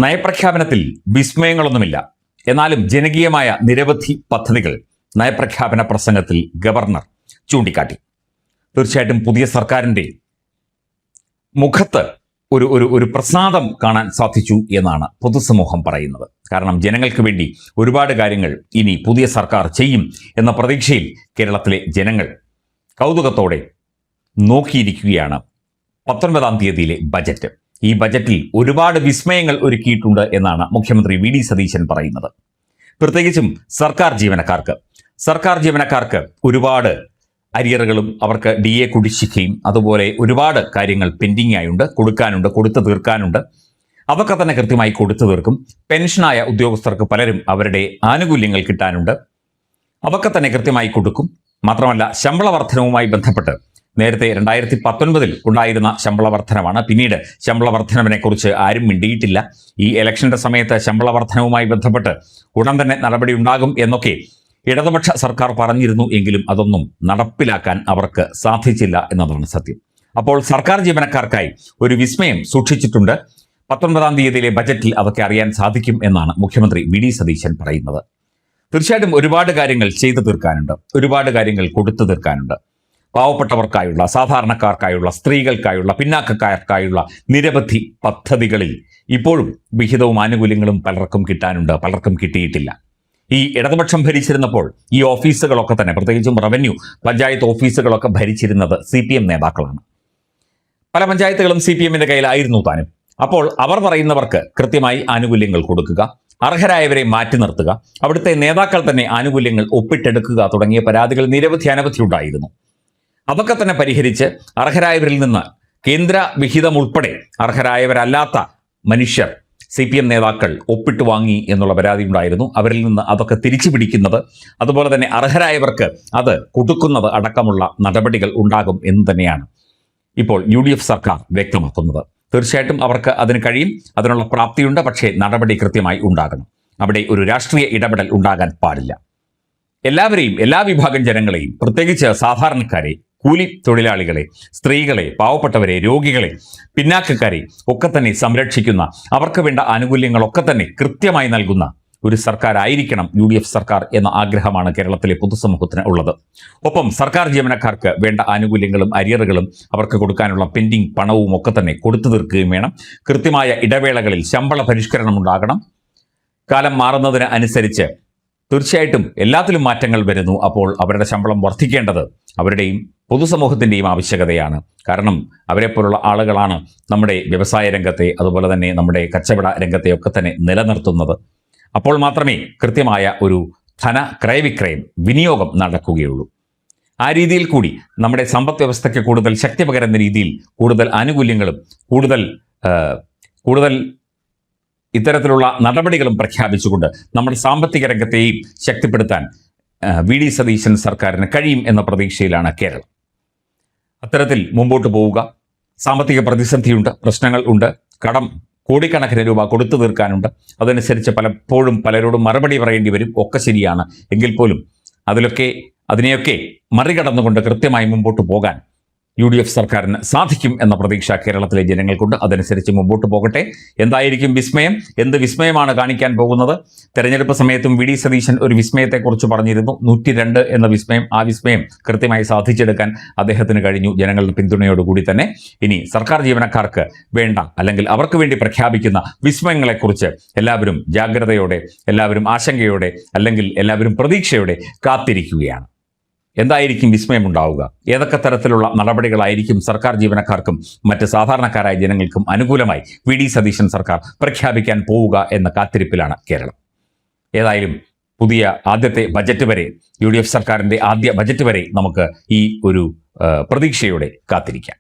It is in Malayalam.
നയപ്രഖ്യാപനത്തിൽ വിസ്മയങ്ങളൊന്നുമില്ല. എന്നാലും ജനകീയമായ നിരവധി പദ്ധതികൾ നയപ്രഖ്യാപന പ്രസംഗത്തിൽ ഗവർണർ ചൂണ്ടിക്കാട്ടി. തീർച്ചയായിട്ടും പുതിയ സർക്കാരിൻ്റെ മുഖത്ത് ഒരു പ്രസാദം കാണാൻ സാധിച്ചു എന്നാണ് പൊതുസമൂഹം പറയുന്നത്. കാരണം ജനങ്ങൾക്ക് വേണ്ടി ഒരുപാട് കാര്യങ്ങൾ ഇനി പുതിയ സർക്കാർ ചെയ്യും എന്ന പ്രതീക്ഷയിൽ കേരളത്തിലെ ജനങ്ങൾ കൗതുകത്തോടെ നോക്കിയിരിക്കുകയാണ് 19-ാം തീയതിയിലെ ബജറ്റ്. ഈ ബജറ്റിൽ ഒരുപാട് വിസ്മയങ്ങൾ ഒരുക്കിയിട്ടുണ്ട് എന്നാണ് മുഖ്യമന്ത്രി വി ഡി സതീശൻ പറയുന്നത്. പ്രത്യേകിച്ചും സർക്കാർ ജീവനക്കാർക്ക് ഒരുപാട് അരിയറുകളും അവർക്ക് DA കുടിശ്ശികയും അതുപോലെ ഒരുപാട് കാര്യങ്ങൾ പെൻഡിങ് ആയുണ്ട്, കൊടുത്തു തീർക്കാനുണ്ട്. അതൊക്കെ തന്നെ കൃത്യമായി കൊടുത്തു തീർക്കും. പെൻഷനായ ഉദ്യോഗസ്ഥർക്ക് പലരും അവരുടെ ആനുകൂല്യങ്ങൾ കിട്ടാനുണ്ട്, അതൊക്കെ തന്നെ കൃത്യമായി കൊടുക്കും. മാത്രമല്ല ശമ്പള വർധനവുമായി ബന്ധപ്പെട്ട് നേരത്തെ 2019 ഉണ്ടായിരുന്ന ശമ്പള വർധനമാണ്. പിന്നീട് ശമ്പള വർധനവിനെ കുറിച്ച് ആരും മിണ്ടിയിട്ടില്ല. ഈ ഇലക്ഷന്റെ സമയത്ത് ശമ്പള വർധനവുമായി ബന്ധപ്പെട്ട് ഉടൻ തന്നെ നടപടി ഉണ്ടാകും എന്നൊക്കെ ഇടതുപക്ഷ സർക്കാർ പറഞ്ഞിരുന്നു. എങ്കിലും അതൊന്നും നടപ്പിലാക്കാൻ അവർക്ക് സാധിച്ചില്ല എന്നതാണ് സത്യം. അപ്പോൾ സർക്കാർ ജീവനക്കാർക്കായി ഒരു വിസ്മയം സൂക്ഷിച്ചിട്ടുണ്ട്. 19-ാം തീയതിയിലെ ബജറ്റിൽ അതൊക്കെ അറിയാൻ സാധിക്കും എന്നാണ് മുഖ്യമന്ത്രി വി ഡി സതീശൻ പറയുന്നത്. തീർച്ചയായിട്ടും ഒരുപാട് കാര്യങ്ങൾ ചെയ്തു തീർക്കാനുണ്ട്, ഒരുപാട് കാര്യങ്ങൾ കൊടുത്തു തീർക്കാനുണ്ട്. പാവപ്പെട്ടവർക്കായുള്ള, സാധാരണക്കാർക്കായുള്ള, സ്ത്രീകൾക്കായുള്ള, പിന്നാക്കക്കാർക്കായുള്ള നിരവധി പദ്ധതികളിൽ ഇപ്പോഴും വിഹിതവും ആനുകൂല്യങ്ങളും പലർക്കും കിട്ടാനുണ്ട്, പലർക്കും കിട്ടിയിട്ടില്ല. ഈ ഇടതുപക്ഷം ഭരിച്ചിരുന്നപ്പോൾ ഈ ഓഫീസുകളൊക്കെ തന്നെ, പ്രത്യേകിച്ചും റവന്യൂ പഞ്ചായത്ത് ഓഫീസുകളൊക്കെ ഭരിച്ചിരുന്നത് CPM നേതാക്കളാണ്. പല പഞ്ചായത്തുകളും CPMന്റെ കയ്യിലായിരുന്നു താനും. അപ്പോൾ അവർ പറയുന്നവർക്ക് കൃത്യമായി ആനുകൂല്യങ്ങൾ കൊടുക്കുക, അർഹരായവരെ മാറ്റി നിർത്തുക, അവിടുത്തെ നേതാക്കൾ തന്നെ ആനുകൂല്യങ്ങൾ ഒപ്പിട്ടെടുക്കുക തുടങ്ങിയ പരാതികൾ അനവധി ഉണ്ടായിരുന്നു. അതൊക്കെ തന്നെ പരിഹരിച്ച് അർഹരായവരിൽ നിന്ന് കേന്ദ്ര വിഹിതം ഉൾപ്പെടെ അർഹരായവരല്ലാത്ത മനുഷ്യർ CPM നേതാക്കൾ ഒപ്പിട്ട് വാങ്ങി എന്നുള്ള പരാതി ഉണ്ടായിരുന്നു. അവരിൽ നിന്ന് അതൊക്കെ തിരിച്ചു പിടിക്കുന്നത്, അതുപോലെ തന്നെ അർഹരായവർക്ക് അത് കൊടുക്കുന്നത് അടക്കമുള്ള നടപടികൾ ഉണ്ടാകും എന്ന് തന്നെയാണ് ഇപ്പോൾ UDF സർക്കാർ വ്യക്തമാക്കുന്നത്. തീർച്ചയായിട്ടും അവർക്ക് അതിന് കഴിയും, അതിനുള്ള പ്രാപ്തിയുണ്ട്. പക്ഷേ നടപടി കൃത്യമായി ഉണ്ടാകണം. അവിടെ ഒരു രാഷ്ട്രീയ ഇടപെടൽ ഉണ്ടാകാൻ പാടില്ല. എല്ലാവരെയും, എല്ലാ വിഭാഗം ജനങ്ങളെയും, പ്രത്യേകിച്ച് സാധാരണക്കാരെ, കൂലി തൊഴിലാളികളെ, സ്ത്രീകളെ, പാവപ്പെട്ടവരെ, രോഗികളെ, പിന്നാക്കക്കാരെ ഒക്കെ തന്നെ സംരക്ഷിക്കുന്ന, അവർക്ക് വേണ്ട ആനുകൂല്യങ്ങളൊക്കെ തന്നെ കൃത്യമായി നൽകുന്ന ഒരു സർക്കാർ ആയിരിക്കണം UDF സർക്കാർ എന്ന ആഗ്രഹമാണ് കേരളത്തിലെ പൊതുസമൂഹത്തിന് ഉള്ളത്. ഒപ്പം സർക്കാർ ജീവനക്കാർക്ക് വേണ്ട ആനുകൂല്യങ്ങളും അരിയറുകളും അവർക്ക് കൊടുക്കാനുള്ള പെൻഡിങ് പണവും ഒക്കെ തന്നെ കൊടുത്തു തീർക്കുകയും വേണം. കൃത്യമായ ഇടവേളകളിൽ ശമ്പള പരിഷ്കരണം ഉണ്ടാകണം. കാലം മാറുന്നതിന് അനുസരിച്ച് തീർച്ചയായിട്ടും എല്ലാത്തിലും മാറ്റങ്ങൾ വരുന്നു. അപ്പോൾ അവരുടെ ശമ്പളം വർദ്ധിക്കേണ്ടത് അവരുടെയും പൊതുസമൂഹത്തിൻ്റെയും ആവശ്യകതയാണ്. കാരണം അവരെപ്പോലുള്ള ആളുകളാണ് നമ്മുടെ വ്യവസായ രംഗത്തെ, അതുപോലെ തന്നെ നമ്മുടെ കച്ചവട രംഗത്തെയൊക്കെ തന്നെ നിലനിർത്തുന്നത്. അപ്പോൾ മാത്രമേ കൃത്യമായ ഒരു ക്രയവിക്രയം, വിനിയോഗം നടക്കുകയുള്ളൂ. ആ രീതിയിൽ കൂടി നമ്മുടെ സമ്പദ് വ്യവസ്ഥയ്ക്ക് കൂടുതൽ ശക്തി പകരുന്ന രീതിയിൽ കൂടുതൽ ആനുകൂല്യങ്ങളും കൂടുതൽ ഇത്തരത്തിലുള്ള നടപടികളും പ്രഖ്യാപിച്ചുകൊണ്ട് നമ്മുടെ സാമ്പത്തിക രംഗത്തെയും ശക്തിപ്പെടുത്താൻ വി ഡി സതീശൻ സർക്കാരിന് കഴിയും എന്ന പ്രതീക്ഷയിലാണ് കേരളം. അത്തരത്തിൽ മുമ്പോട്ട് പോവുക. സാമ്പത്തിക പ്രതിസന്ധിയുണ്ട്, പ്രശ്നങ്ങൾ ഉണ്ട്, കടം കോടിക്കണക്കിന് രൂപ കൊടുത്തു തീർക്കാനുണ്ട്. അതനുസരിച്ച് പലപ്പോഴും പലരോടും മറുപടി പറയേണ്ടി വരും. ഒക്കെ ശരിയാണ്. എങ്കിൽ പോലും അതിനെയൊക്കെ മറികടന്നുകൊണ്ട് കൃത്യമായി മുമ്പോട്ട് പോകാൻ UDF സർക്കാരിന് സാധിക്കും എന്ന പ്രതീക്ഷ കേരളത്തിലെ ജനങ്ങൾക്കുണ്ട്. അതനുസരിച്ച് മുമ്പോട്ട് പോകട്ടെ. എന്തായിരിക്കും വിസ്മയം? എന്ത് വിസ്മയമാണ് കാണിക്കാൻ പോകുന്നത്? തെരഞ്ഞെടുപ്പ് സമയത്തും വി ഡി സതീശൻ ഒരു വിസ്മയത്തെക്കുറിച്ച് പറഞ്ഞിരുന്നു, 102 എന്ന വിസ്മയം. ആ വിസ്മയം കൃത്യമായി സാധിച്ചെടുക്കാൻ അദ്ദേഹത്തിന് കഴിഞ്ഞു, ജനങ്ങളുടെ പിന്തുണയോടുകൂടി തന്നെ. ഇനി സർക്കാർ ജീവനക്കാർക്ക് വേണ്ട, അല്ലെങ്കിൽ അവർക്ക് വേണ്ടി പ്രഖ്യാപിക്കുന്ന വിസ്മയങ്ങളെക്കുറിച്ച് എല്ലാവരും ജാഗ്രതയോടെ, എല്ലാവരും ആശങ്കയോടെ, അല്ലെങ്കിൽ എല്ലാവരും പ്രതീക്ഷയോടെ കാത്തിരിക്കുകയാണ്. എന്തായിരിക്കും വിസ്മയം ഉണ്ടാവുക? ഏതൊക്കെ തരത്തിലുള്ള നടപടികളായിരിക്കും സർക്കാർ ജീവനക്കാർക്കും മറ്റ് സാധാരണക്കാരായ ജനങ്ങൾക്കും അനുകൂലമായി വി ഡി സതീശൻ സർക്കാർ പ്രഖ്യാപിക്കാൻ പോവുക എന്ന കാത്തിരിപ്പിലാണ് കേരളം. ഏതായാലും ആദ്യത്തെ ബജറ്റ് വരെ, UDF സർക്കാരിൻ്റെ ആദ്യ ബജറ്റ് വരെ നമുക്ക് ഈ ഒരു പ്രതീക്ഷയോടെ കാത്തിരിക്കാം.